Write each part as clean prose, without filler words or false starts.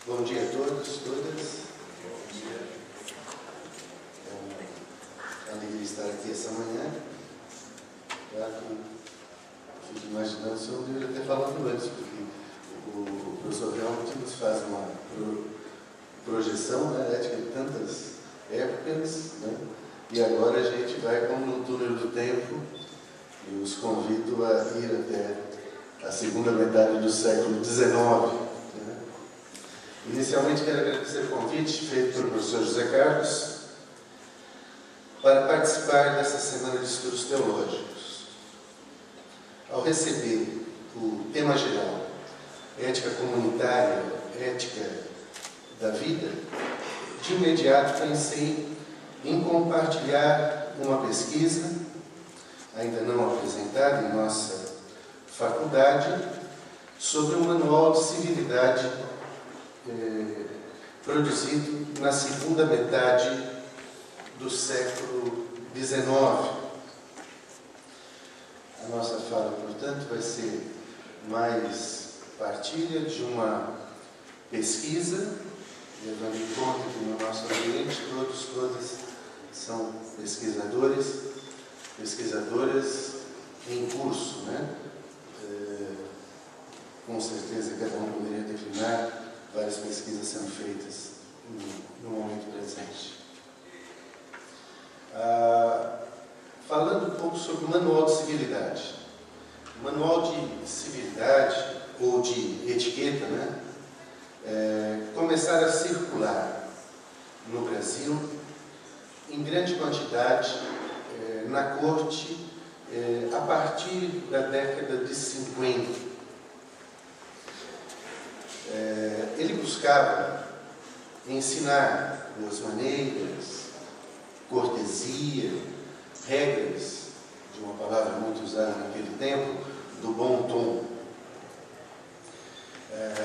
Bom dia a todos, todas. Bom dia. É uma alegria estar aqui essa manhã. Claro que fico imaginando se eu deveria ter falado antes, porque o professor realmente nos faz uma projeção, né, ética de tantas épocas, né? E agora a gente vai como no túnel do tempo e os convido a ir até a segunda metade do século XIX. Inicialmente, quero agradecer o convite feito pelo professor José Carlos para participar dessa semana de estudos teológicos. Ao receber o tema geral, ética comunitária, ética da vida, de imediato pensei em compartilhar uma pesquisa, ainda não apresentada em nossa faculdade, sobre um manual de civilidade produzido na segunda metade do século XIX. A nossa fala, portanto, vai ser mais partilha de uma pesquisa, levando em conta que no nosso ambiente todas são pesquisadores, pesquisadoras em curso, né? Com certeza cada um poderia declinar várias pesquisas sendo feitas no momento presente. Falando um pouco sobre o Manual de Civilidade. O Manual de Civilidade, ou de etiqueta, né, começaram a circular no Brasil em grande quantidade na corte a partir da década de 50. Ele buscava ensinar boas maneiras, cortesia, regras, de uma palavra muito usada naquele tempo, do bom tom.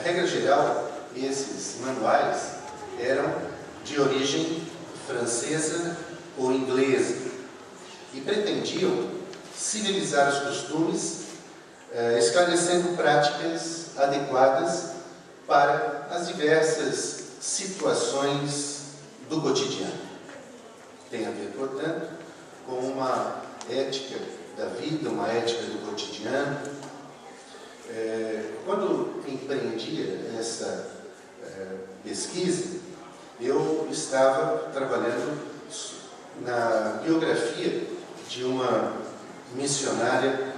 Regra geral, esses manuais eram de origem francesa ou inglesa e pretendiam civilizar os costumes, esclarecendo práticas adequadas para as diversas situações do cotidiano. Tem a ver, portanto, com uma ética da vida, uma ética do cotidiano. Quando empreendia essa pesquisa, eu estava trabalhando na biografia de uma missionária,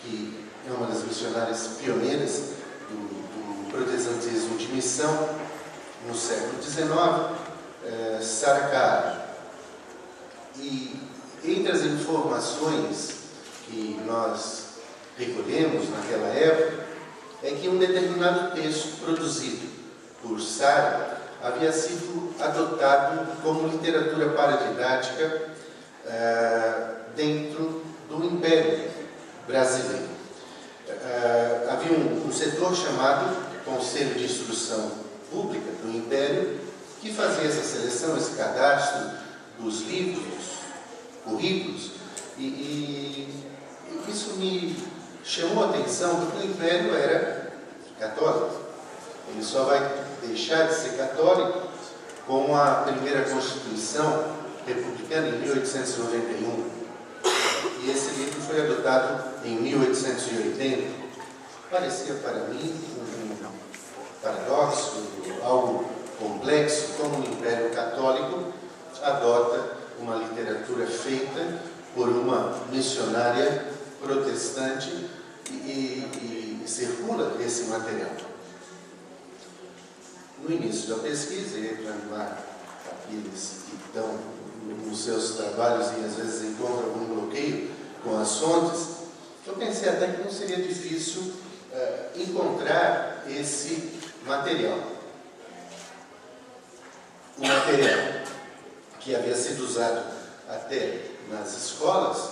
que é uma das missionárias pioneiras do protestantismo de missão no século XIX, Sarah Carey. E entre as informações que nós recolhemos naquela época, é que um determinado texto produzido por Sarah havia sido adotado como literatura paradidática dentro do Império Brasileiro. Havia um setor chamado Conselho de Instrução Pública do Império que fazia essa seleção, esse cadastro dos livros, currículos, e isso me chamou a atenção porque o Império era católico. Ele só vai deixar de ser católico com a primeira Constituição Republicana em 1891. E esse livro foi adotado em 1880. Parecia para mim um paradoxo, algo complexo, como o Império Católico adota uma literatura feita por uma missionária protestante e circula esse material. No início da pesquisa, e para animar aqueles que estão nos seus trabalhos e às vezes encontram algum bloqueio com as fontes, eu pensei até que não seria difícil encontrar esse material. O material que havia sido usado até nas escolas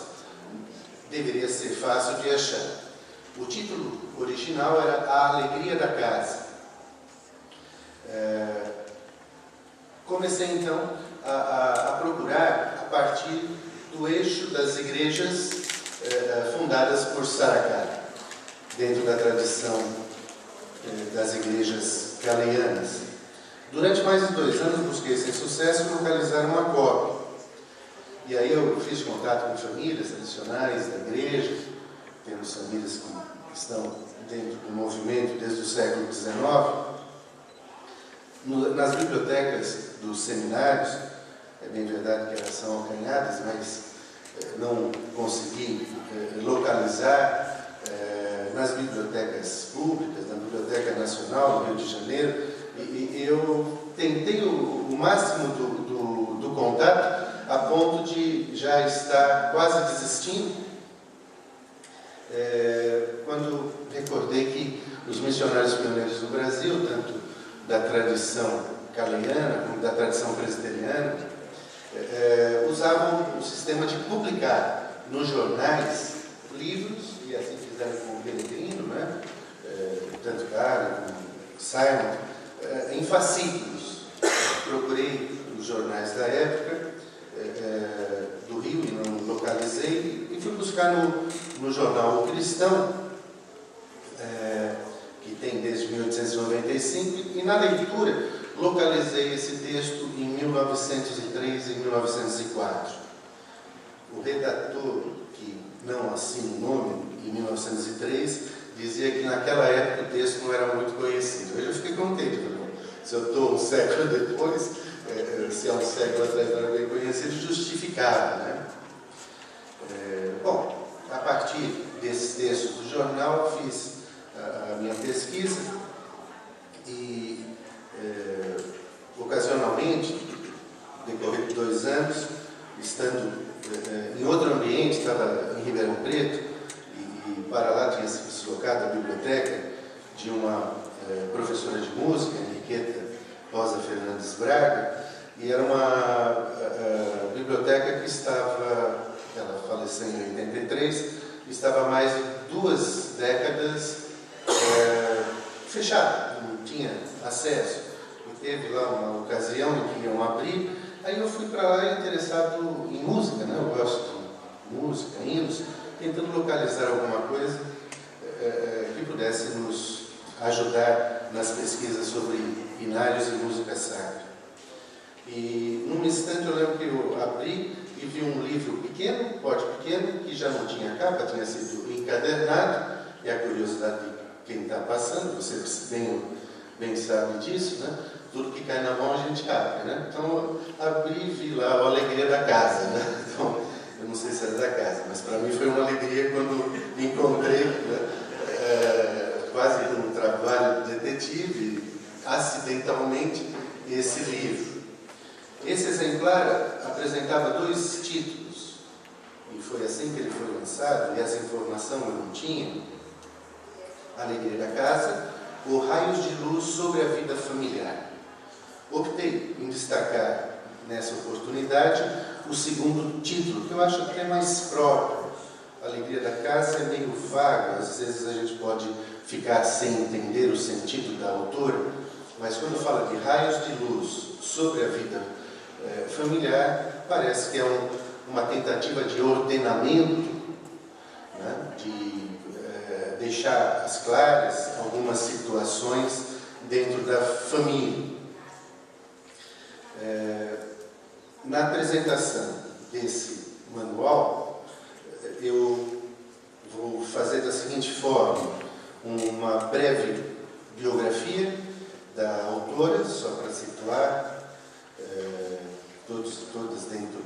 deveria ser fácil de achar. O título original era A Alegria da Casa. Comecei então a procurar a partir do eixo das igrejas fundadas por Sarah Carey, dentro da tradição das igrejas galianas. Durante mais de 2 anos busquei sem sucesso localizar uma cópia. E aí eu fiz contato com famílias tradicionais da igreja, temos famílias que estão dentro do movimento desde o século XIX. Nas bibliotecas dos seminários, é bem verdade que elas são acanhadas, mas não consegui localizar nas bibliotecas públicas, na Biblioteca Nacional do Rio de Janeiro, e eu tentei o máximo do contato, a ponto de já estar quase desistindo, quando recordei que os missionários pioneiros do Brasil, tanto da tradição caleniana como da tradição presbiteriana, usavam o sistema de publicar nos jornais livros, e assim fizeram com o Peregrino, né? Tanto Carlos como Simon, em fascículos. Procurei os jornais da época do Rio e não localizei, e fui buscar no jornal O Cristão, que tem desde 1895, e na leitura localizei esse texto em 1903 e 1904. O redator, que não assina o nome, em 1903, dizia que naquela época o texto não era muito conhecido. Eu fiquei contente, se eu estou um século depois, se há um século atrás não era bem conhecido, justificava, né? Bom, a partir desses textos do jornal, fiz a minha pesquisa e, ocasionalmente, decorrer de 2 anos, estando em outro ambiente, estava em Ribeirão Preto, e para lá tinha se deslocado a biblioteca de uma professora de música, Henriqueta Rosa Fernandes Braga, e era uma biblioteca que estava, ela faleceu em 83, estava há mais de 2 décadas fechada, não tinha acesso. E teve lá uma ocasião em que iam abrir, aí eu fui para lá interessado em música, né? Eu gosto de música, hinos, tentando localizar alguma coisa que pudesse nos ajudar nas pesquisas sobre hinários e música sacra. E num instante eu lembro que eu abri e vi um livro pequeno, pote pequeno, que já não tinha capa, tinha sido encadernado, e a curiosidade de quem está passando, você bem sabe disso, né? Tudo que cai na mão a gente abre, né? Então eu abri e vi lá a alegria da casa, né? Então, eu não sei se era da casa, mas para mim foi uma alegria quando encontrei, né, quase como um trabalho de detetive, acidentalmente, esse livro. Esse exemplar apresentava 2 títulos, e foi assim que ele foi lançado, e essa informação eu não tinha: Alegria da Casa, ou Raios de Luz sobre a Vida Familiar. Optei em destacar nessa oportunidade o segundo título, que eu acho até mais próprio. Alegria da Casa é meio vago, às vezes a gente pode ficar sem entender o sentido da autora, mas quando fala de raios de luz sobre a vida familiar, parece que é uma tentativa de ordenamento, né, de deixar às claras algumas situações dentro da família. Na apresentação desse manual, eu vou fazer da seguinte forma: uma breve biografia da autora, só para situar todas dentro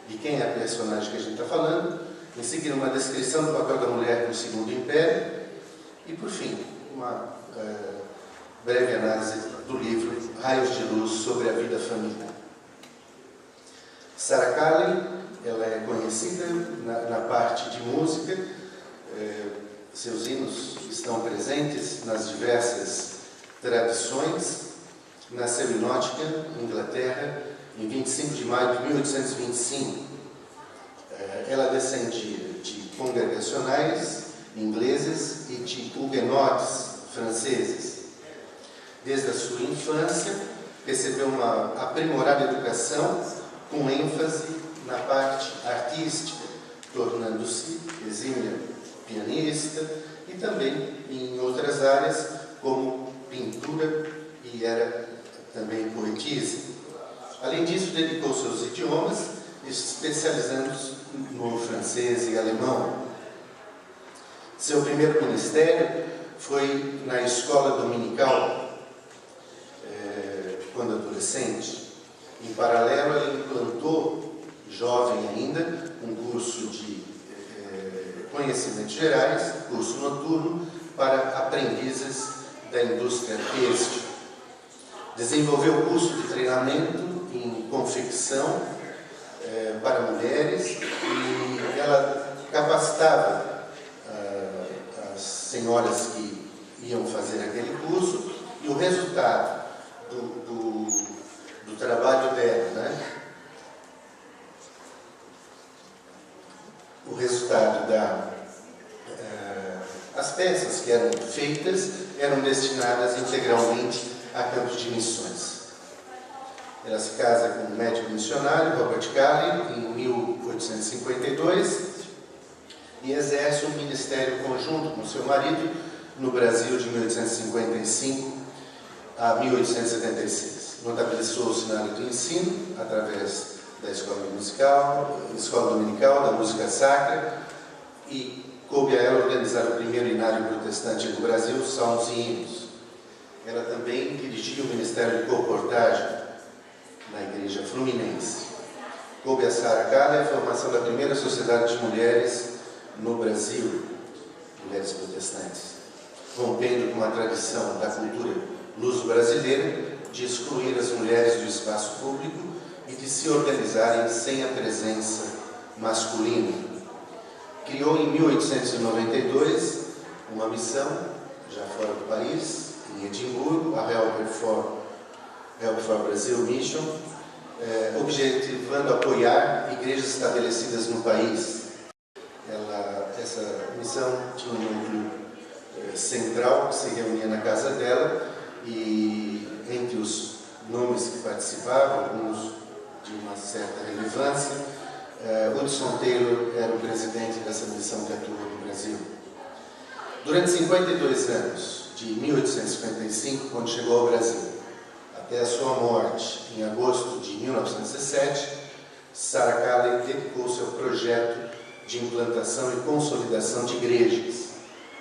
de quem é a personagem que a gente está falando. Em seguida, uma descrição do papel da mulher no Segundo Império. E, por fim, uma breve análise do livro Raios de Luz sobre a Vida Familiar. Sarah Kalley, ela é conhecida na parte de música. Seus hinos estão presentes nas diversas tradições. Nasceu em Nottingham, Inglaterra, em 25 de maio de 1825. Ela descendia de congregacionais ingleses e de huguenotes franceses. Desde a sua infância, recebeu uma aprimorada educação com ênfase na parte artística, tornando-se exímia pianista e também em outras áreas, como pintura, e era também poetisa. Além disso, dedicou-se aos idiomas, especializando-se no francês e alemão. Seu primeiro ministério foi na escola dominical, quando adolescente. Em paralelo, ele implantou, jovem ainda, um curso de conhecimentos gerais, curso noturno, para aprendizes da indústria têxtil. Desenvolveu curso de treinamento em confecção para mulheres, e ela capacitava as senhoras que iam fazer aquele curso, e o resultado do trabalho dela, né? O resultado as peças que eram feitas eram destinadas integralmente a campos de missões. Ela se casa com um médico missionário, Robert Calley, em 1852, e exerce um ministério conjunto com seu marido no Brasil de 1855 a 1876. Notabilizou-se na área do ensino, através da escola dominical, da música sacra, e coube a ela organizar o primeiro inário protestante do Brasil, Salmos e Hinos. Ela também dirigia o Ministério de Comportagem na Igreja Fluminense. Coube a Sarah Calley a formação da primeira sociedade de mulheres no Brasil, mulheres protestantes, rompendo com a tradição da cultura luso-brasileira de excluir as mulheres do espaço público e de se organizarem sem a presença masculina. Criou em 1892 uma missão, já fora do país, em Edimburgo, a Help for Brazil Mission, objetivando apoiar igrejas estabelecidas no país. Essa missão tinha um núcleo central que se reunia na casa dela, e entre os nomes que participavam, alguns de uma certa relevância, Hudson Taylor era o presidente dessa missão que atua no Brasil. Durante 52 anos, de 1855, quando chegou ao Brasil, até a sua morte, em agosto de 1907, Sarah Calley dedicou-se ao projeto de implantação e consolidação de igrejas.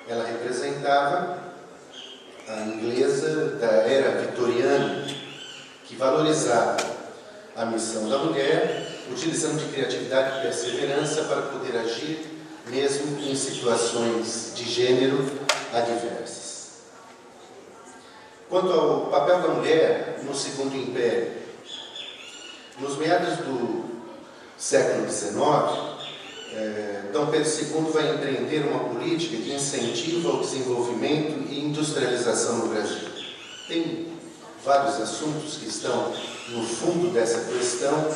Ela representava a inglesa da era vitoriana, que valorizava a missão da mulher, utilizando de criatividade e perseverança para poder agir, mesmo em situações de gênero adversas. Quanto ao papel da mulher no Segundo Império, nos meados do século XIX, Dom Pedro II vai empreender uma política de incentivo ao desenvolvimento e industrialização no Brasil. Tem vários assuntos que estão no fundo dessa questão.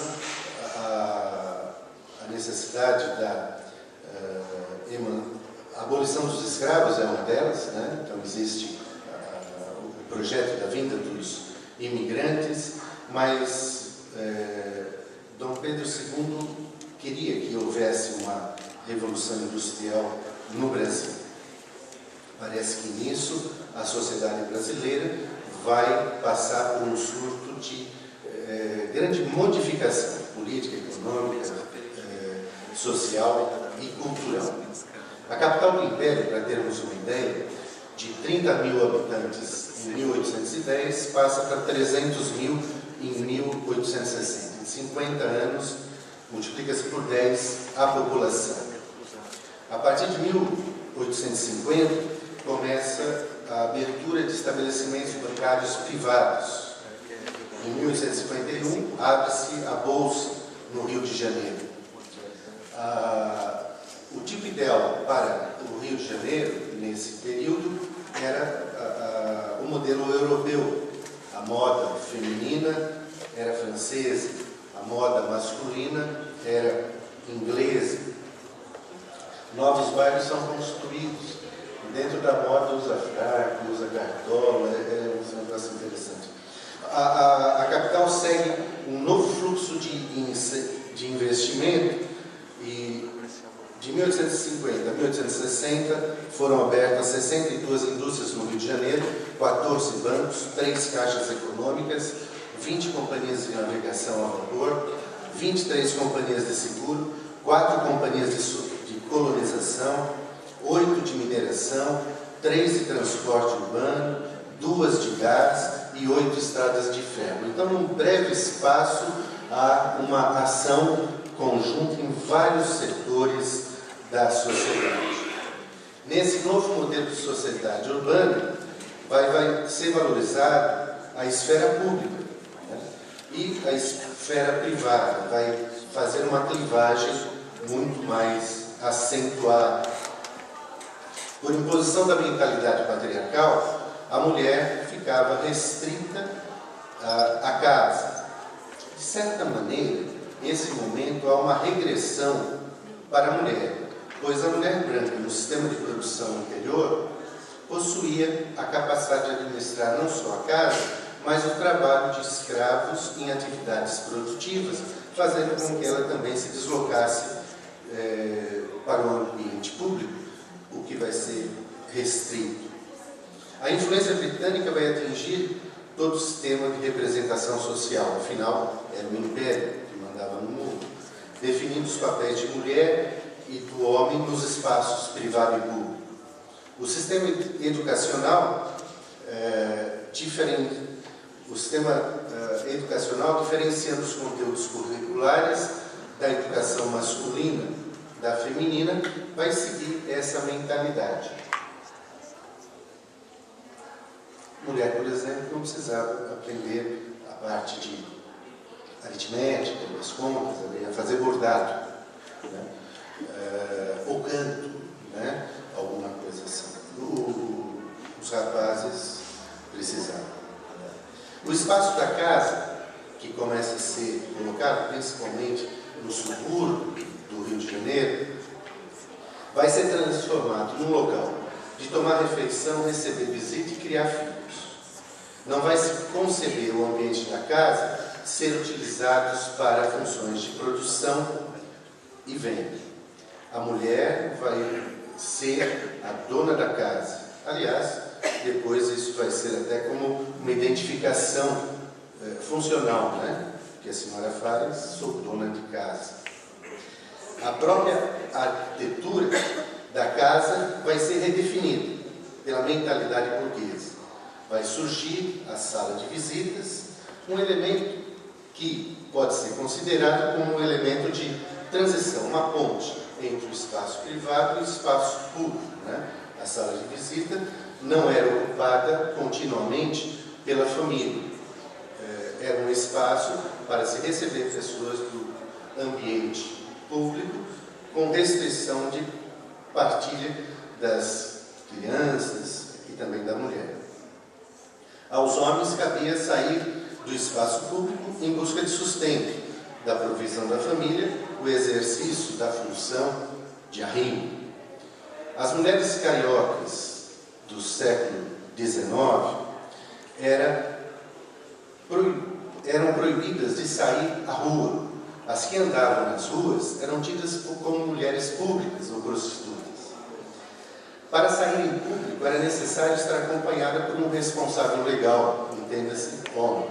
A necessidade da abolição dos escravos é uma delas, né? Então existe o projeto da vinda dos imigrantes, mas Dom Pedro II queria que houvesse uma revolução industrial no Brasil. Parece que nisso a sociedade brasileira vai passar por um surto de grande modificação política, econômica, social e cultural. A capital do Império, para termos uma ideia, de 30 mil habitantes em 1810 passa para 300 mil em 1860. Em 50 anos, multiplica-se por 10 a população. A partir de 1850, começa a abertura de estabelecimentos bancários privados. Em 1851, abre-se a Bolsa no Rio de Janeiro. O tipo ideal para o Rio de Janeiro, nesse período, era o modelo europeu. A moda feminina era francesa, a moda masculina era inglesa. Novos bairros são construídos. Dentro da moda usa fraco, usa cartola, é um negócio interessante. A capital segue um novo fluxo de investimento e De 1850 a 1860 foram abertas 62 indústrias no Rio de Janeiro, 14 bancos, 3 caixas econômicas, 20 companhias de navegação a vapor, 23 companhias de seguro, 4 companhias de colonização, 8 de mineração, 3 de transporte urbano, 2 de gás e 8 estradas de ferro. Então, num breve espaço, há uma ação conjunta em vários setores da sociedade. Nesse novo modelo de sociedade urbana, vai ser valorizado a esfera pública, né? E a esfera privada vai fazer uma clivagem muito mais acentuada. Por imposição da mentalidade patriarcal, a mulher ficava restrita à casa. De certa maneira, nesse momento há uma regressão para a mulher, pois a mulher branca no sistema de produção anterior possuía a capacidade de administrar não só a casa, mas o trabalho de escravos em atividades produtivas, fazendo com que ela também se deslocasse para o ambiente público, o que vai ser restrito. A influência britânica vai atingir todo o sistema de representação social, afinal, era o império que mandava no mundo, definindo os papéis de mulher e do homem nos espaços privado e público. O sistema educacional diferenciando os conteúdos curriculares da educação masculina da feminina, vai seguir essa mentalidade. Mulher, por exemplo, não precisava aprender a parte de aritmética, das contas, a fazer bordado, né? Ou canto, né? Alguma coisa assim. Os rapazes precisavam. O espaço da casa, que começa a ser colocado principalmente no subúrbio do Rio de Janeiro, vai ser transformado num local de tomar refeição, receber visita e criar filhos. Não vai se conceber o ambiente da casa ser utilizados para funções de produção e venda. A mulher vai ser a dona da casa. Aliás, depois isso vai ser até como uma identificação funcional, né? Que a senhora faz, sou dona de casa. A própria arquitetura da casa vai ser redefinida pela mentalidade burguesa. Vai surgir a sala de visitas, um elemento que pode ser considerado como um elemento de transição, uma ponte entre o espaço privado e o espaço público, né? A sala de visita não era ocupada continuamente pela família. Era um espaço para se receber pessoas do ambiente público, com restrição de partilha das crianças e também da mulher. Aos homens cabia sair do espaço público em busca de sustento, da provisão da família, o exercício da função de arrimo. As mulheres cariocas do século XIX eram proibidas de sair à rua. As que andavam nas ruas eram tidas como mulheres públicas ou prostitutas. Para sair em público era necessário estar acompanhada por um responsável legal, entenda-se, homem.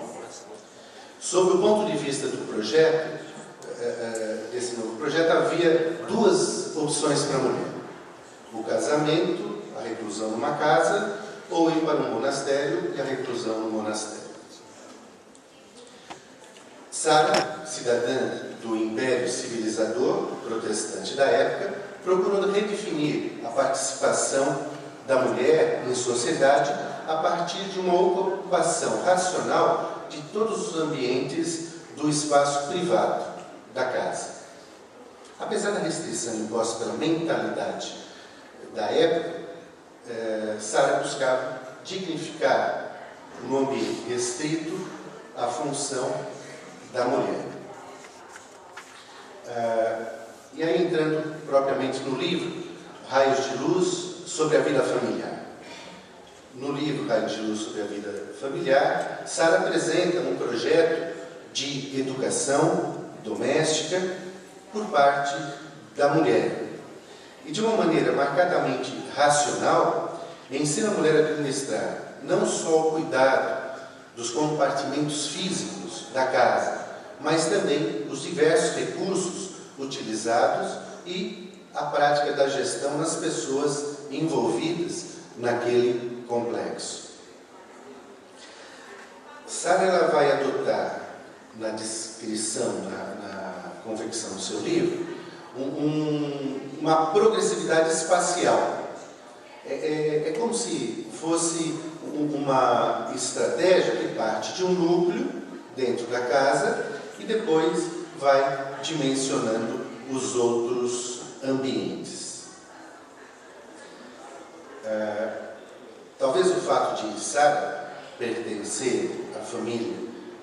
Sob o ponto de vista do projeto, desse novo projeto, havia duas opções para a mulher: o casamento, a reclusão numa casa, ou ir para um monastério e a reclusão no monastério. Sara, cidadã do Império Civilizador protestante da época, procurou redefinir a participação da mulher em sociedade a partir de uma ocupação racional de todos os ambientes do espaço privado da casa. Apesar da restrição imposta pela mentalidade da época, Sara buscava dignificar no ambiente restrito a função da mulher. E aí, entrando propriamente no livro, Raios de Luz sobre a Vida Familiar. No livro Raios de Luz sobre a Vida Familiar, Sara apresenta um projeto de educação doméstica por parte da mulher. e de uma maneira marcadamente racional, ensina a mulher a administrar não só o cuidado dos compartimentos físicos da casa, mas também os diversos recursos utilizados e a prática da gestão nas pessoas envolvidas naquele complexo. Sara ela vai adotar na descrição, na confecção do seu livro, uma progressividade espacial. É como se fosse uma estratégia que parte de um núcleo dentro da casa e depois vai dimensionando os outros ambientes. Talvez o fato de Sara pertencer à família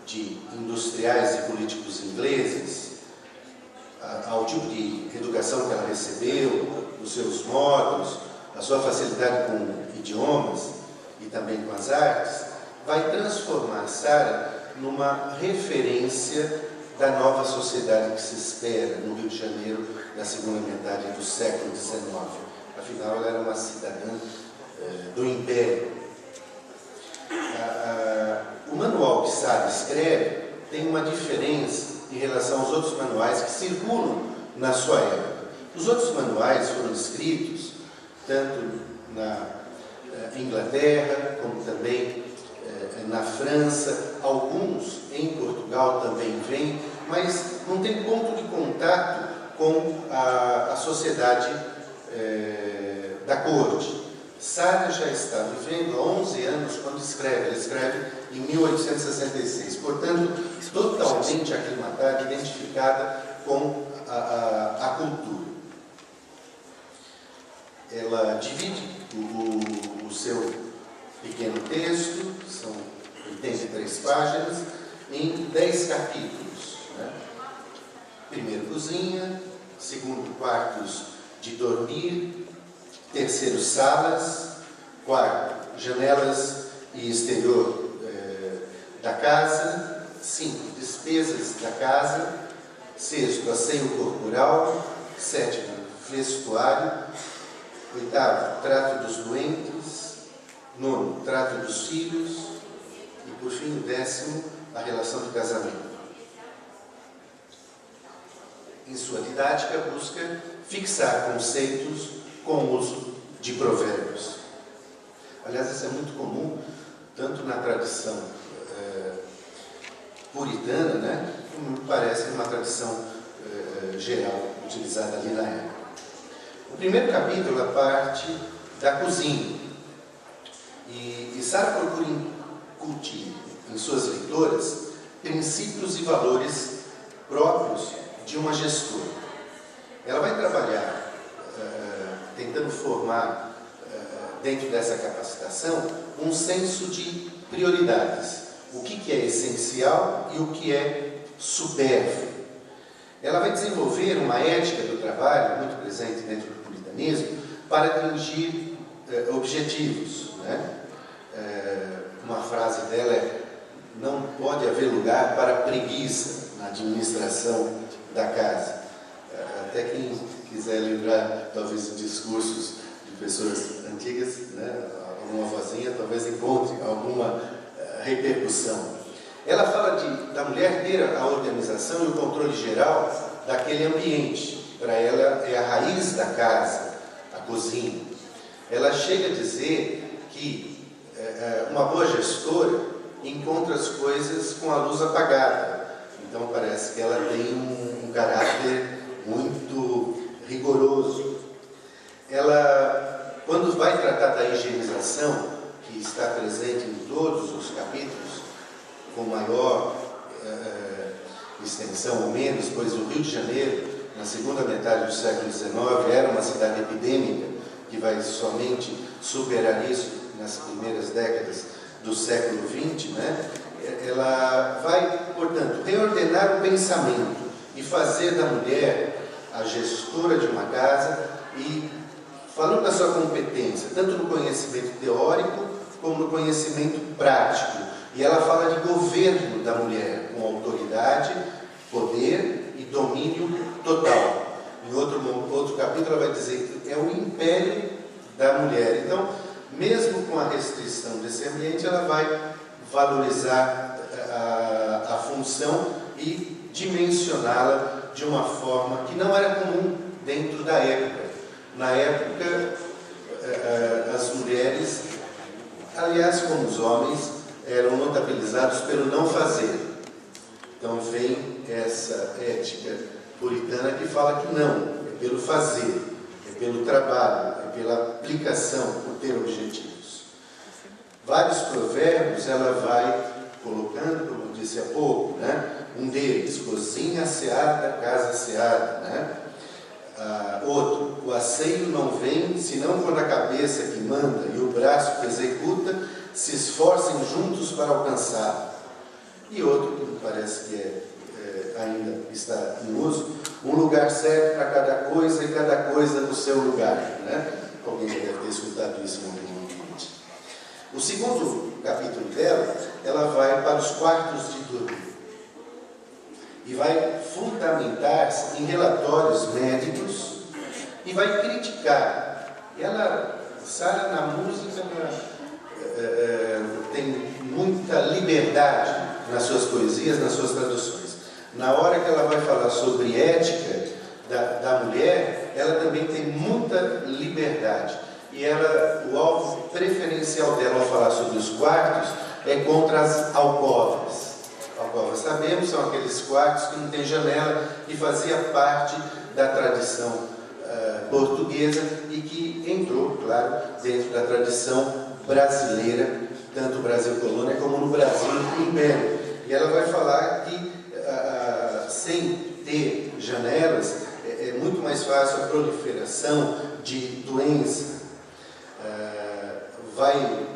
de industriais e políticos ingleses, ao tipo de educação que ela recebeu, os seus modos, a sua facilidade com idiomas e também com as artes, vai transformar Sara numa referência da nova sociedade que se espera no Rio de Janeiro na segunda metade do século XIX. Afinal, ela era uma cidadã do Império. O manual que Sara escreve tem uma diferença em relação aos outros manuais que circulam na sua época. Os outros manuais foram escritos tanto na Inglaterra como também na França, alguns em Portugal também vêm, mas não tem ponto de contato com a sociedade da corte. Sara já está vivendo há 11 anos quando escreve. Ela escreve em 1866, portanto, totalmente aclimatada, identificada com a cultura. Ela divide o seu pequeno texto, são 83 páginas, em 10 capítulos. Né? Primeiro, cozinha. Segundo, quartos de dormir. Terceiro, salas. Quarto, janelas e exterior da casa. 5, despesas da casa. Sexto, asseio corporal. Sétimo, vestuário. Oitavo, trato dos doentes. Nono, trato dos filhos. E por fim, o 10º, a relação de casamento. Em sua didática, busca fixar conceitos com o uso de provérbios. Aliás, isso é muito comum, tanto na tradição puritana, né, como me parece uma tradição geral, utilizada ali na época. O primeiro capítulo é parte da cozinha. E Sara procura incutir em suas leitoras princípios e valores próprios de uma gestora. Ela vai trabalhar tentando formar, dentro dessa capacitação, um senso de prioridades. O que é essencial e o que é supérfluo. Ela vai desenvolver uma ética do trabalho, muito presente dentro do puritanismo, para atingir objetivos. Né? Uma frase dela é: não pode haver lugar para preguiça na administração da casa. Até quem quiser lembrar, talvez, de discursos de pessoas antigas, né, alguma vozinha, talvez encontre alguma repercussão. Ela fala da mulher ter a organização e o controle geral daquele ambiente. Para ela é a raiz da casa, a cozinha. Ela chega a dizer que uma boa gestora encontra as coisas com a luz apagada. Então parece que ela tem um caráter muito rigoroso. Ela, quando vai tratar da higienização, que está presente em todos os capítulos, com maior extensão ou menos, pois o Rio de Janeiro, na segunda metade do século XIX, era uma cidade epidêmica, que vai somente superar isso nas primeiras décadas do século XX, né? Ela vai, portanto, reordenar o pensamento e fazer da mulher a gestora de uma casa e falando da sua competência, tanto no conhecimento teórico como no conhecimento prático. E ela fala de governo da mulher, com autoridade, poder e domínio total. Em outro capítulo ela vai dizer que é o império da mulher. Então, mesmo com a restrição desse ambiente, ela vai valorizar a função e dimensioná-la de uma forma que não era comum dentro da época. Na época, as mulheres, aliás, como os homens, eram notabilizados pelo não fazer. Então vem essa ética puritana que fala que não, é pelo fazer, é pelo trabalho, é pela aplicação, por ter objetivos. Vários provérbios ela vai colocando, como eu disse há pouco, né? Um deles, cozinha asseada, casa asseada, né? Outro, o asseio não vem senão quando a cabeça que manda e o braço que executa se esforcem juntos para alcançar. E outro, que me parece que ainda está em uso, um lugar certo para cada coisa e cada coisa no seu lugar, né? Alguém já deve ter escutado isso em algum ambiente. O segundo capítulo dela, ela vai para os quartos de dormir e vai fundamentar-se em relatórios médicos e vai criticar. Sara, na música, tem muita liberdade nas suas poesias, nas suas traduções. Na hora que ela vai falar sobre ética da mulher, ela também tem muita liberdade. E o alvo preferencial dela ao falar sobre os quartos é contra as alcovas. Alcovas, sabemos, são aqueles quartos que não tem janela e fazia parte da tradição portuguesa e que entrou, claro, dentro da tradição brasileira, tanto no Brasil colônia como no Brasil império. E ela vai falar que sem ter janelas é muito mais fácil a proliferação de doença. Vai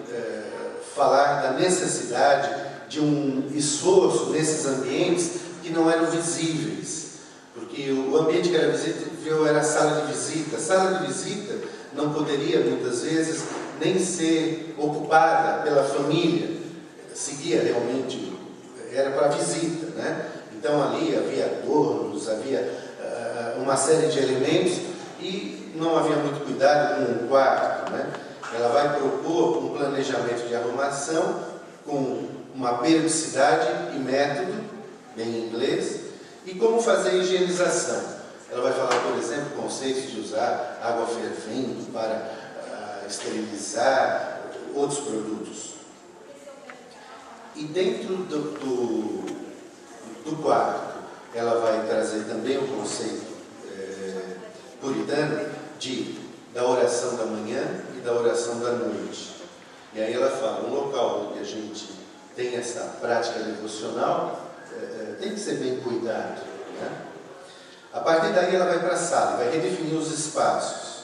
falar da necessidade de um esforço nesses ambientes que não eram visíveis, porque o ambiente que era visível era a sala de visita. A sala de visita não poderia, muitas vezes, nem ser ocupada pela família, seguia realmente, era para visita, né? Então ali havia adornos, havia uma série de elementos e não havia muito cuidado com o quarto, né? Ela vai propor um planejamento de arrumação com uma periodicidade e método, bem em inglês, e como fazer a higienização. Ela vai falar, por exemplo, o conceito de usar água fervendo para esterilizar outros produtos. E dentro do quarto, ela vai trazer também o conceito puritano da oração da manhã e da oração da noite. E aí ela fala, um local onde a gente tem essa prática devocional tem que ser bem cuidado, né? A partir daí ela vai para a sala, vai redefinir os espaços.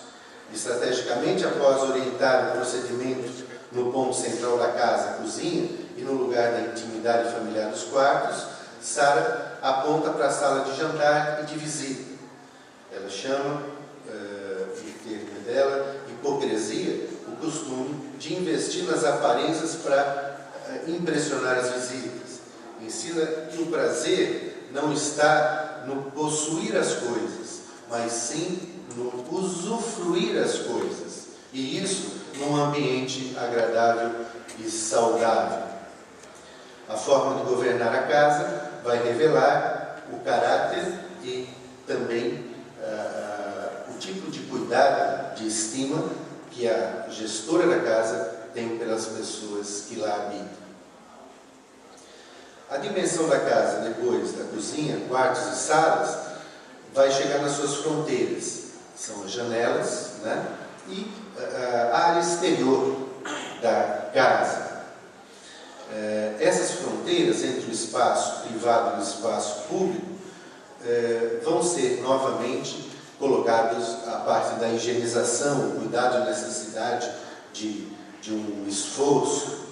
Estrategicamente, após orientar o procedimento no ponto central da casa, a cozinha, e no lugar da intimidade familiar dos quartos, Sara aponta para a sala de jantar e de visita. Ela chama, o termo dela, hipocrisia, o costume de investir nas aparências para impressionar as visitas. Ensina que o prazer não está no possuir as coisas, mas sim no usufruir as coisas. E isso num ambiente agradável e saudável. A forma de governar a casa vai revelar o caráter e também o tipo de cuidado, de estima que a gestora da casa tem pelas pessoas que lá habitam. A dimensão da casa, depois da cozinha, quartos e salas, vai chegar nas suas fronteiras. São as janelas, né? E a área exterior da casa. Essas fronteiras entre o espaço privado e o espaço público vão ser novamente colocados a parte da higienização, o cuidado e necessidade de um esforço.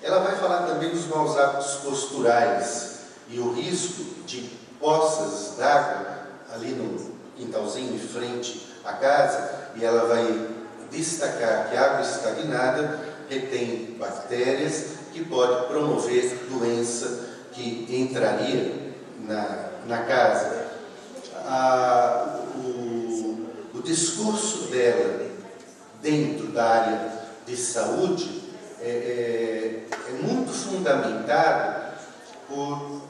Ela vai falar também dos maus hábitos posturais e o risco de poças d'água ali no quintalzinho em frente à casa, e ela vai destacar que a água estagnada retém bactérias que pode promover doença que entraria na casa. discurso dela dentro da área de saúde é muito fundamentado por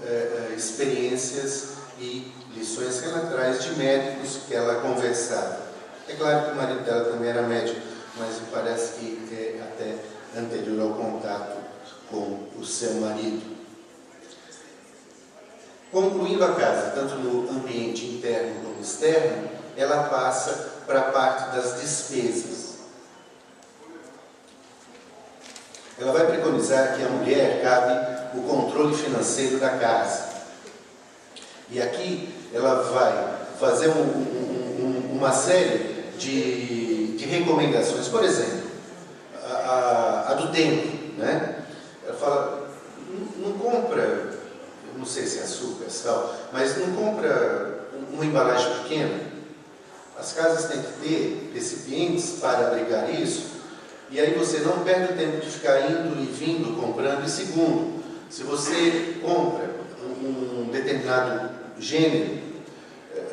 experiências e lições que ela traz de médicos que ela conversava. É claro que o marido dela também era médico, mas me parece que é até anterior ao contato com o seu marido. Concluindo a casa, tanto no ambiente interno como externo, ela passa para a parte das despesas. Ela vai preconizar que a mulher cabe o controle financeiro da casa. E aqui ela vai fazer uma série de recomendações. Por exemplo, a do tempo, né? Ela fala, não compra, eu não sei se é açúcar, sal, mas não compra uma embalagem pequena. As casas têm que ter recipientes para abrigar isso. E aí você não perde o tempo de ficar indo e vindo, comprando. E segundo, se você compra um determinado gênero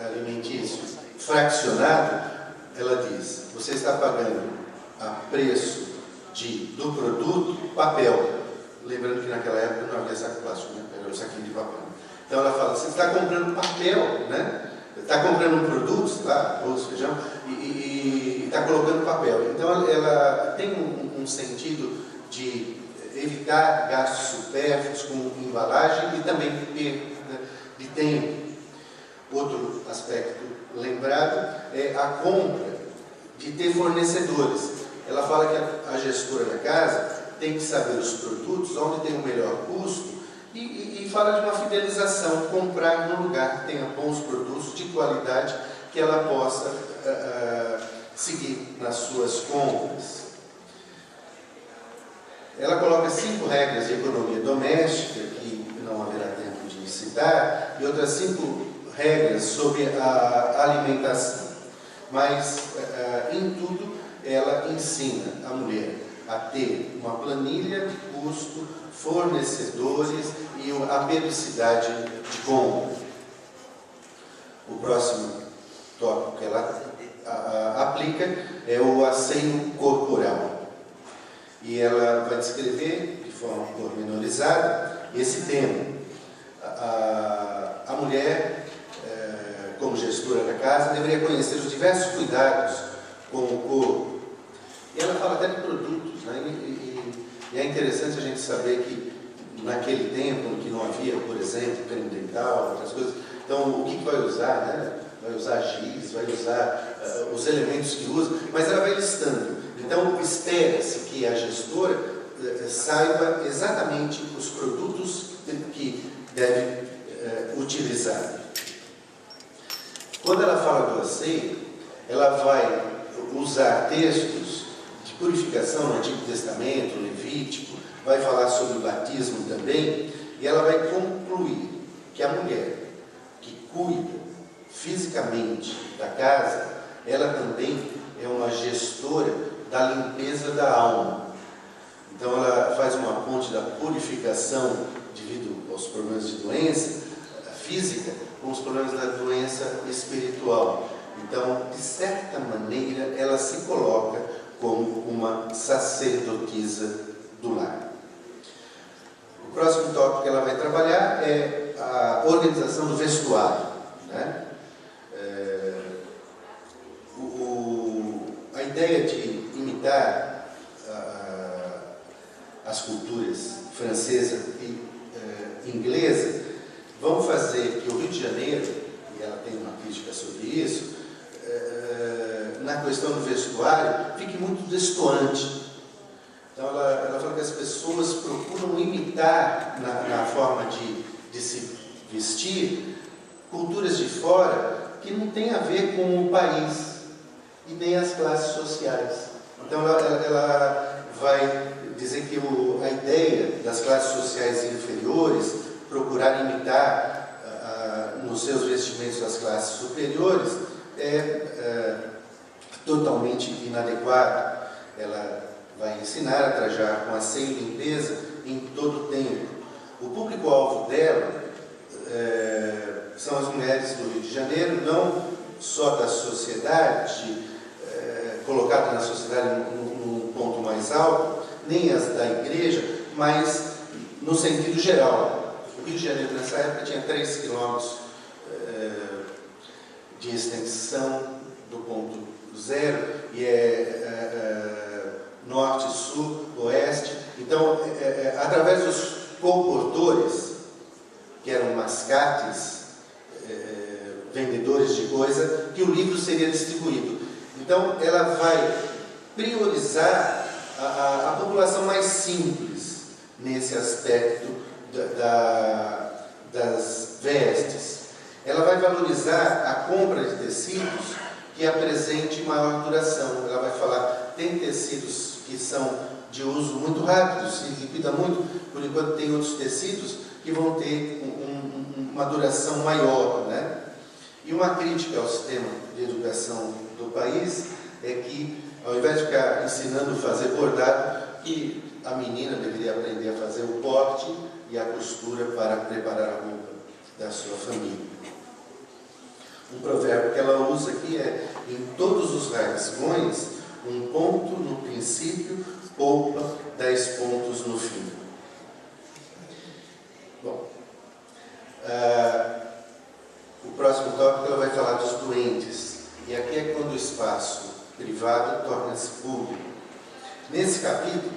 alimentício fracionado, ela diz, você está pagando a preço do produto papel. Lembrando que naquela época não havia saco plástico, né? Era o saquinho de papel. Então ela fala, você está comprando papel, né? Está comprando um produto, sei lá, arroz, feijão, e está colocando papel. Então ela tem um sentido de evitar gastos supérfluos com embalagem e também perda de tempo. Outro aspecto lembrado é a compra, de ter fornecedores. Ela fala que a gestora da casa tem que saber os produtos, onde tem o melhor custo, e fala de uma fidelização, comprar num lugar que tenha bons produtos de qualidade, que ela possa seguir nas suas compras. Ela coloca 5 regras de economia doméstica, que não haverá tempo de citar, e outras 5 regras sobre a alimentação. Mas, em tudo, ela ensina a mulher a ter uma planilha de custo, fornecedores e a periodicidade de compra. O próximo tópico que ela aplica é o asseio corporal. E ela vai descrever de forma pormenorizada esse tema. A mulher, como gestora da casa, deveria conhecer os diversos cuidados com o corpo. E ela fala até de produtos, né? E é interessante a gente saber que naquele tempo, que não havia, por exemplo, creme dental, outras coisas, então o que vai usar, né? Vai usar giz, vai usar os elementos que usa, mas ela vai listando. Então espera-se que a gestora saiba exatamente os produtos que deve utilizar. Quando ela fala do asseio, ela vai usar textos de purificação no Antigo Testamento, Levítico, vai falar sobre o batismo também, e ela vai concluir que a mulher que cuida fisicamente da casa, ela também é uma gestora da limpeza da alma. Então ela faz uma ponte da purificação devido aos problemas de doença física com os problemas da doença espiritual. Então, de certa maneira, ela se coloca como uma sacerdotisa do lar. O próximo tópico que ela vai trabalhar é a organização do vestuário, né? A ideia de imitar as culturas francesa e inglesa vão fazer que o Rio de Janeiro, e ela tem uma crítica sobre isso, na questão do vestuário, fique muito destoante. Então ela fala que as pessoas procuram imitar na forma de se vestir culturas de fora que não tem a ver com o país e nem as classes sociais. Então ela vai dizer que a ideia das classes sociais inferiores procurar imitar nos seus vestimentos as classes superiores é totalmente inadequado. Ela vai ensinar a trajar com asseio e limpeza em todo o tempo. O público-alvo dela são as mulheres do Rio de Janeiro, não só da sociedade igreja, mas no sentido geral. O Rio de Janeiro, nessa época, tinha 3 quilômetros de extensão do ponto zero, e norte, sul, oeste. Então, através dos comportores, que eram mascates, vendedores de coisa, que o livro seria distribuído. Então, ela vai priorizar a população mais simples nesse aspecto das vestes. Ela vai valorizar a compra de tecidos que apresente maior duração. Ela vai falar, tem tecidos que são de uso muito rápido, se liquida muito, por enquanto tem outros tecidos que vão ter uma duração maior, né? E uma crítica ao sistema de educação do país é que, ao invés de ficar ensinando a fazer bordado, que a menina deveria aprender a fazer o corte e a costura para preparar a roupa da sua família. Um provérbio que ela usa aqui é: em todos os rasgões, um ponto no princípio poupa 10 pontos no fim. Bom, o próximo tópico ela vai falar dos doentes. E aqui é quando o espaço privado torna-se público. Nesse capítulo,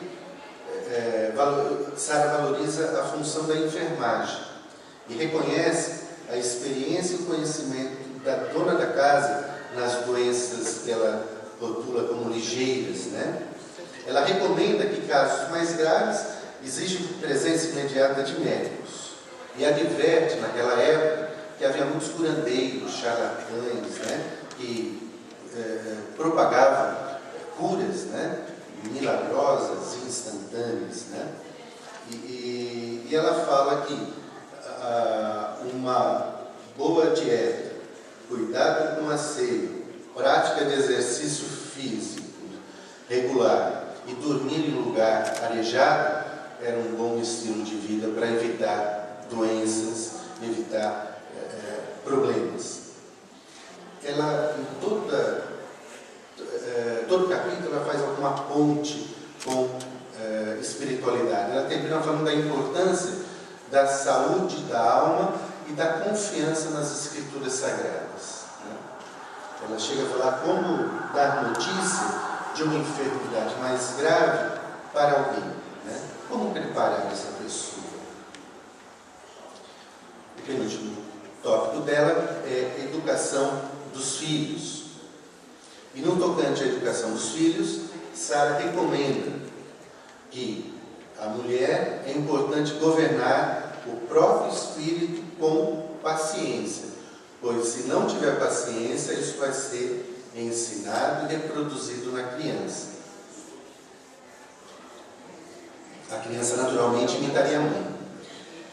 Sara valoriza a função da enfermagem e reconhece a experiência e o conhecimento da dona da casa nas doenças que ela rotula como ligeiras, né? Ela recomenda que, casos mais graves, exija presença imediata de médicos e adverte, naquela época, que havia muitos curandeiros, charlatães, né? Que propagavam curas, né? Milagrosas, instantâneas, né? E ela fala que uma boa dieta, cuidado com o asseio, prática de exercício físico regular e dormir em lugar arejado era um bom estilo de vida para evitar doenças, evitar problemas. Ela, em todo capítulo, ela faz alguma ponte com espiritualidade. Ela termina falando da importância da saúde da alma e da confiança nas escrituras sagradas, né? Ela chega a falar como dar notícia de uma enfermidade mais grave para alguém, né? Como preparar essa pessoa. O penúltimo tópico dela é educação dos filhos. E no tocante à educação dos filhos, Sara recomenda que a mulher é importante governar o próprio espírito com paciência, pois se não tiver paciência, isso vai ser ensinado e reproduzido na criança. A criança naturalmente imitaria a mãe.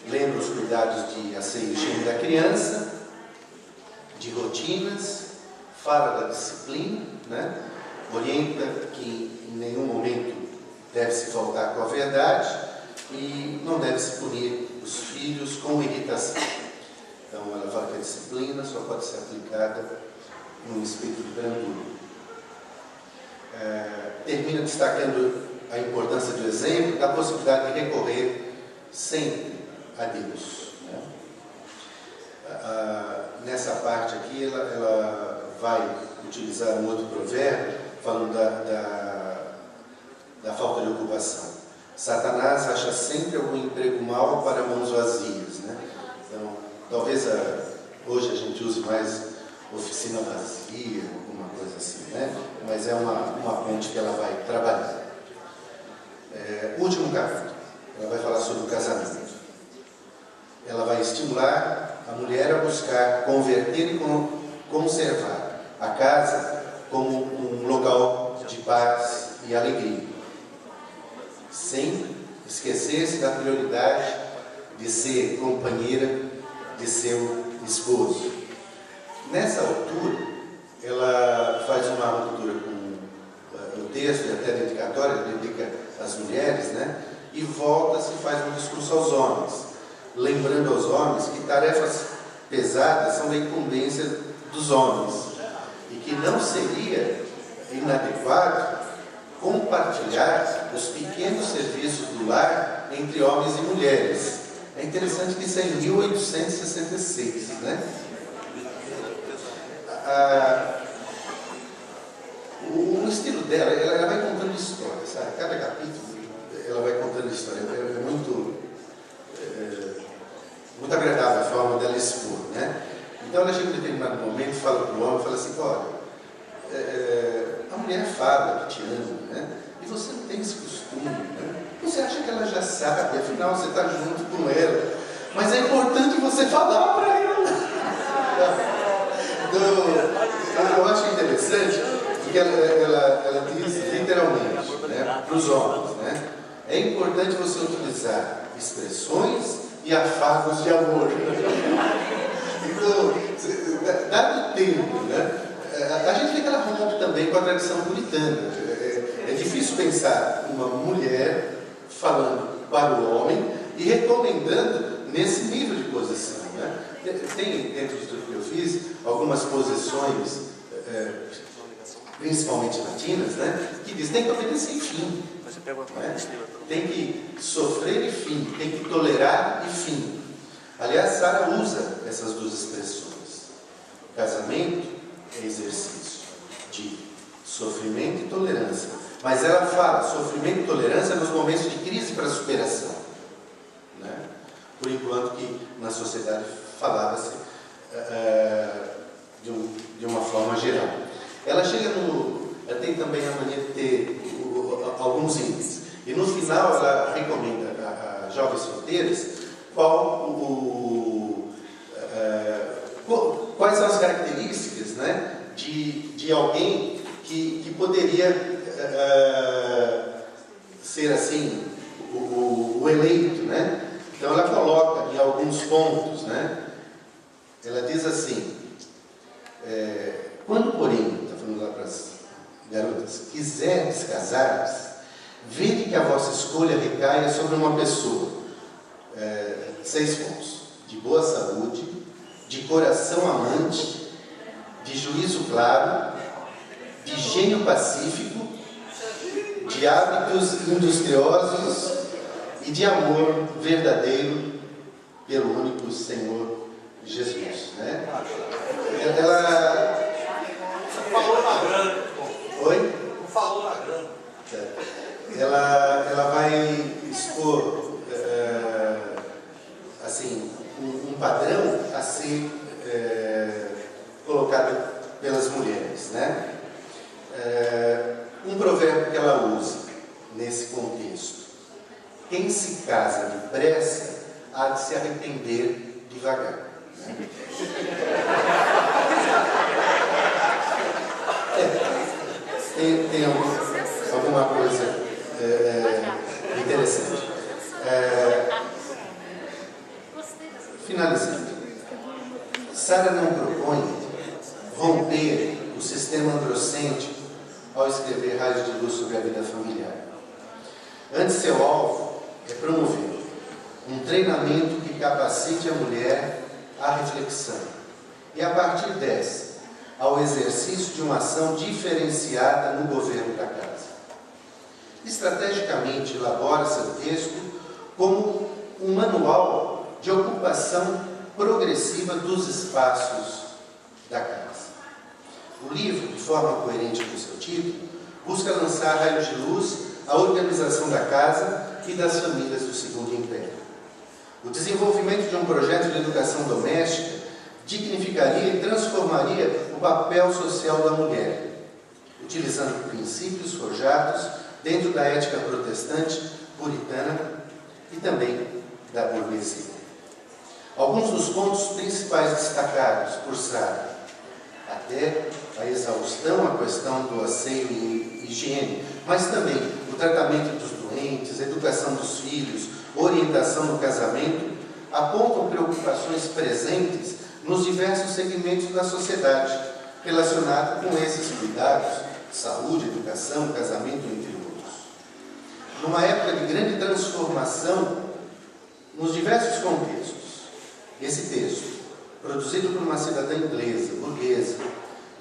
Lembra os cuidados de asseio e higiene da criança, de rotinas, fala da disciplina, né? Orienta que em nenhum momento deve-se faltar com a verdade e não deve-se punir os filhos com irritação. Então ela fala que a disciplina só pode ser aplicada num espírito de brandura. Termina destacando a importância do exemplo, da possibilidade de recorrer sempre a Deus, né? Nessa parte aqui ela vai utilizar um outro provérbio falando da falta de ocupação. Satanás acha sempre algum emprego mau para mãos vazias, né? Então, talvez hoje a gente use mais oficina vazia, alguma coisa assim, né? Mas é uma ponte que ela vai trabalhar. Último capítulo, ela vai falar sobre o casamento. Ela vai estimular a mulher a buscar converter e conservar a casa como um local de paz e alegria, sem esquecer-se da prioridade de ser companheira de seu esposo. Nessa altura, ela faz uma ruptura com o texto e até dedicatória, dedica às mulheres, né? E volta-se e faz um discurso aos homens, lembrando aos homens que tarefas pesadas são da incumbência dos homens e que não seria inadequado compartilhar os pequenos serviços do lar entre homens e mulheres. É interessante que isso é em 1866, né? O estilo dela, ela vai contando histórias, sabe? Cada capítulo ela vai contando história. É muito agradável a forma dela expor, né? Então ela chega em um determinado momento, fala para o homem, fala assim: olha, a mulher fala que te ama, né? E você não tem esse costume, né? Você acha que ela já sabe, afinal você está junto com ela, mas é importante você falar para ela. Então, eu acho interessante, porque ela diz literalmente, né, para os homens, né? É importante você utilizar expressões e afagos de amor. Então, dado o tempo, né, a gente vê que ela rompe também com a tradição puritana. É difícil pensar uma mulher falando para o homem e recomendando nesse nível de posição, né? Tem, dentro do estudo que eu fiz, algumas posições, principalmente latinas, né, que dizem que tem que obedecer e fim. Né? Tem que sofrer e fim, tem que tolerar e fim. Aliás, Sara usa essas duas expressões. Casamento é exercício de sofrimento e tolerância. Mas ela fala sofrimento e tolerância nos momentos de crise para superação. Né? Por enquanto que na sociedade falava-se de uma forma geral. Ela chega ela tem também a mania de ter alguns índices. E no final ela recomenda a jovens solteiras quais são as características, né, de alguém que poderia ser assim o eleito, né? Então ela coloca em alguns pontos, né? Ela diz assim: quando, porém, está falando lá para as garotas, quiseres casar-vos, vede que a vossa escolha recaia sobre uma pessoa, 6 pontos: de boa saúde, de coração amante, de juízo claro, de gênio pacífico, de hábitos industriosos e de amor verdadeiro pelo único Senhor Jesus, né? Ela falou na grana. Oi? Não falou na grana. Ela vai expor assim um padrão a ser colocado pelas mulheres, né? Um provérbio que ela usa nesse contexto: quem se casa depressa há de se arrepender devagar. Tem alguma coisa interessante. Finalizando, Sara não propõe romper o sistema androcêntrico ao escrever Raios de Luz sobre a vida familiar. Antes, seu alvo é promover um treinamento que capacite a mulher à reflexão e, a partir dessa, ao exercício de uma ação diferenciada no governo da casa. Estrategicamente, elabora seu texto como um manual de ocupação progressiva dos espaços da casa. O livro, de forma coerente com seu título, busca lançar raios de luz à organização da casa e das famílias do Segundo Império. O desenvolvimento de um projeto de educação doméstica dignificaria e transformaria o papel social da mulher, utilizando princípios forjados dentro da ética protestante, puritana e também da burguesia. Alguns dos pontos principais destacados por Sara, até a exaustão, a questão do asseio e higiene, mas também o tratamento dos doentes, a educação dos filhos, orientação no casamento, apontam preocupações presentes nos diversos segmentos da sociedade, relacionados com esses cuidados, saúde, educação, casamento, entre outros. Numa época de grande transformação nos diversos contextos, esse texto, produzido por uma cidadã inglesa, burguesa,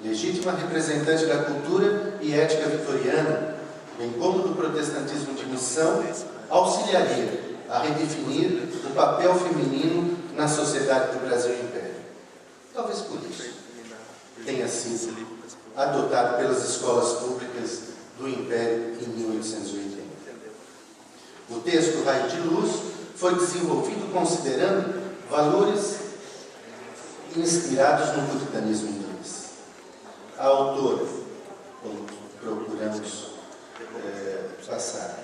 legítima representante da cultura e ética vitoriana, bem como do protestantismo de missão, auxiliaria a redefinir o papel feminino na sociedade do Brasil Império. Talvez por isso tenha sido adotado pelas escolas públicas do Império em 1880. O texto Raio de Luz foi desenvolvido considerando valores inspirados no puritanismo inglês. A autora, como procuramos passar,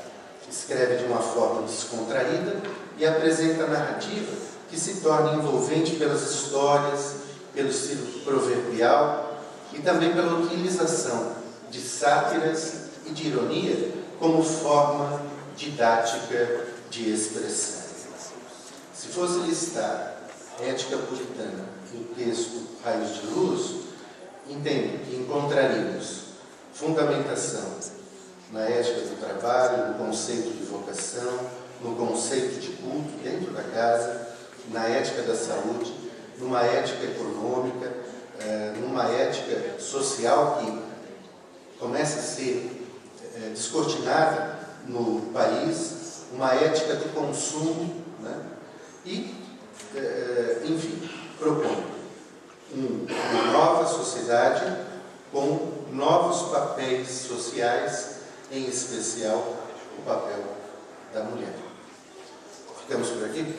escreve de uma forma descontraída e apresenta a narrativa que se torna envolvente pelas histórias, pelo estilo proverbial e também pela utilização de sátiras e de ironia como forma didática de expressão. Se fosse listar Ética Puritana e o texto Raios de Luz, entendo que encontraríamos fundamentação na ética do trabalho, no conceito de vocação, no conceito de culto dentro da casa, na ética da saúde, numa ética econômica, numa ética social que começa a ser descortinada no país, uma ética do consumo, né? E, enfim, propõe uma nova sociedade com novos papéis sociais, em especial o papel da mulher. Ficamos por aqui?